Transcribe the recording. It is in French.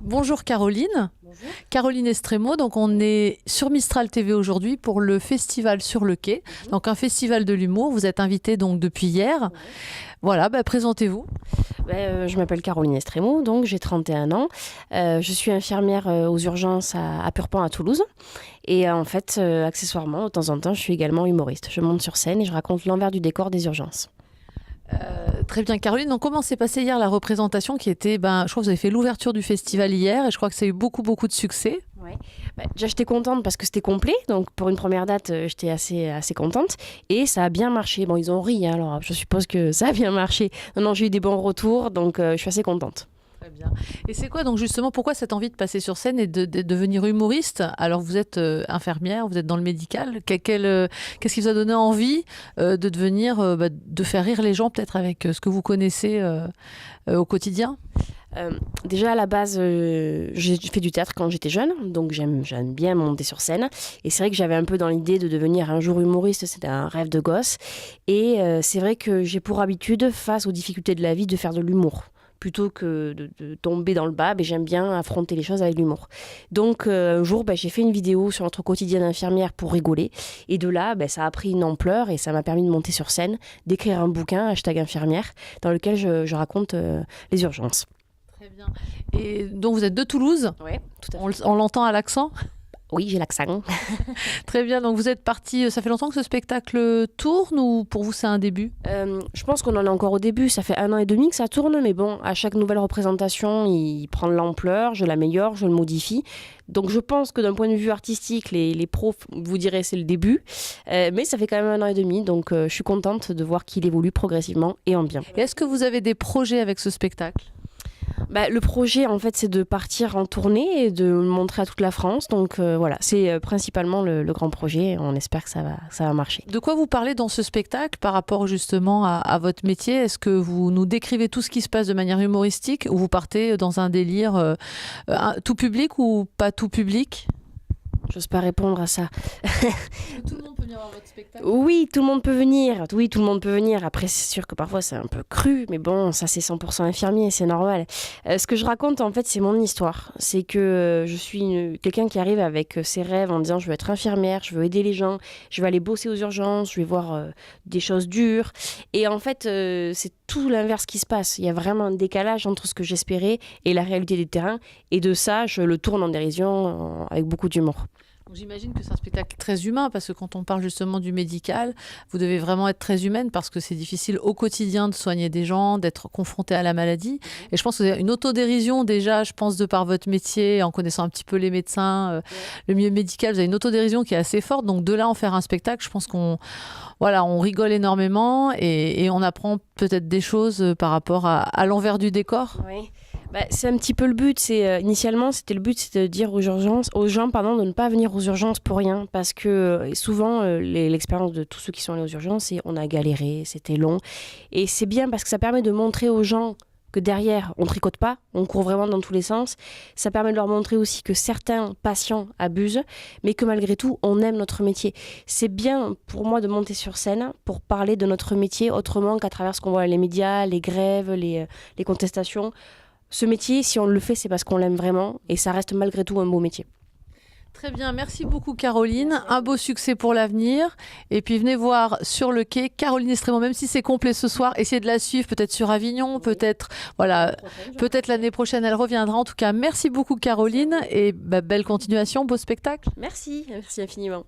Bonjour Caroline. Bonjour. Caroline Estremo, donc on est sur Mistral TV aujourd'hui pour le festival sur le quai, donc un festival de l'humour. Vous êtes invitée donc depuis hier. Ouais. Voilà, présentez-vous. Je m'appelle Caroline Estremo, donc j'ai 31 ans. Je suis infirmière aux urgences à Purpan à Toulouse. Et en fait, accessoirement, de temps en temps, je suis également humoriste. Je monte sur scène et je raconte l'envers du décor des urgences. Très bien Caroline, donc comment s'est passée hier la représentation qui était, je crois que vous avez fait l'ouverture du festival hier et je crois que ça a eu beaucoup de succès. Ouais. Déjà, j'étais contente parce que c'était complet. Donc, pour une première date, j'étais assez contente. Et ça a bien marché. Bon, ils ont ri, hein, alors je suppose que ça a bien marché. Non, j'ai eu des bons retours, donc je suis assez contente. Très bien. Et c'est quoi donc justement, pourquoi cette envie de passer sur scène et de devenir humoriste? Alors vous êtes infirmière, vous êtes dans le médical. Qu'est-ce qui vous a donné envie de devenir, de faire rire les gens peut-être avec ce que vous connaissez au quotidien? Déjà à la base, j'ai fait du théâtre quand j'étais jeune, donc j'aime bien monter sur scène. Et c'est vrai que j'avais un peu dans l'idée de devenir un jour humoriste, c'était un rêve de gosse. Et c'est vrai que j'ai pour habitude, face aux difficultés de la vie, de faire de l'humour. Plutôt que de tomber dans le bas, j'aime bien affronter les choses avec l'humour. Donc un jour, j'ai fait une vidéo sur notre quotidien d'infirmière pour rigoler. Et de là, ça a pris une ampleur et ça m'a permis de monter sur scène, d'écrire un bouquin, #infirmière, dans lequel je raconte les urgences. Très bien. Et donc vous êtes de Toulouse? Oui, tout à fait. On l'entend à l'accent? Oui, j'ai l'accent. Très bien, donc vous êtes parti, ça fait longtemps que ce spectacle tourne ou pour vous c'est un début? Je pense qu'on en est encore au début, ça fait 1 an et demi que ça tourne, mais bon, à chaque nouvelle représentation, il prend de l'ampleur, je l'améliore, je le modifie. Donc je pense que d'un point de vue artistique, les pros vous diraient c'est le début, mais ça fait quand même 1 an et demi, donc je suis contente de voir qu'il évolue progressivement et en bien. Et est-ce que vous avez des projets avec ce spectacle? Le projet, en fait, c'est de partir en tournée et de le montrer à toute la France. Donc voilà, c'est principalement le grand projet. On espère que ça va marcher. De quoi vous parlez dans ce spectacle par rapport justement à votre métier? Est-ce que vous nous décrivez tout ce qui se passe de manière humoristique ou vous partez dans un délire tout public ou pas tout public? J'ose pas répondre à ça. Tout le monde peut venir voir votre spectacle? Oui, tout le monde peut venir. Oui, tout le monde peut venir. Après, c'est sûr que parfois c'est un peu cru, mais bon, ça c'est 100% infirmier, c'est normal. Ce que je raconte, en fait, c'est mon histoire. C'est que je suis quelqu'un qui arrive avec ses rêves en disant je veux être infirmière, je veux aider les gens, je vais aller bosser aux urgences, je vais voir des choses dures. Et en fait, c'est tout l'inverse qui se passe. Il y a vraiment un décalage entre ce que j'espérais et la réalité des terrains. Et de ça, je le tourne en dérision avec beaucoup d'humour. J'imagine que c'est un spectacle très humain parce que quand on parle justement du médical, vous devez vraiment être très humaine parce que c'est difficile au quotidien de soigner des gens, d'être confronté à la maladie. Et je pense que vous avez une autodérision déjà, je pense, de par votre métier, en connaissant un petit peu les médecins, le milieu médical, vous avez une autodérision qui est assez forte. Donc de là en faire un spectacle, je pense qu'on rigole énormément et on apprend peut-être des choses par rapport à l'envers du décor. Oui. C'est un petit peu le but. Initialement, c'était de dire aux gens, de ne pas venir aux urgences pour rien. Parce que souvent, l'expérience de tous ceux qui sont allés aux urgences, c'est on a galéré, c'était long. Et c'est bien parce que ça permet de montrer aux gens que derrière, on ne tricote pas, on court vraiment dans tous les sens. Ça permet de leur montrer aussi que certains patients abusent, mais que malgré tout, on aime notre métier. C'est bien pour moi de monter sur scène pour parler de notre métier autrement qu'à travers ce qu'on voit dans les médias, les grèves, les contestations. Ce métier, si on le fait, c'est parce qu'on l'aime vraiment et ça reste malgré tout un beau métier. Très bien, merci beaucoup Caroline, un beau succès pour l'avenir et puis venez voir sur le quai Caroline Estremo, même si c'est complet ce soir, essayez de la suivre peut-être sur Avignon, peut-être l'année prochaine elle reviendra. En tout cas, merci beaucoup Caroline et belle continuation, beau spectacle. Merci infiniment.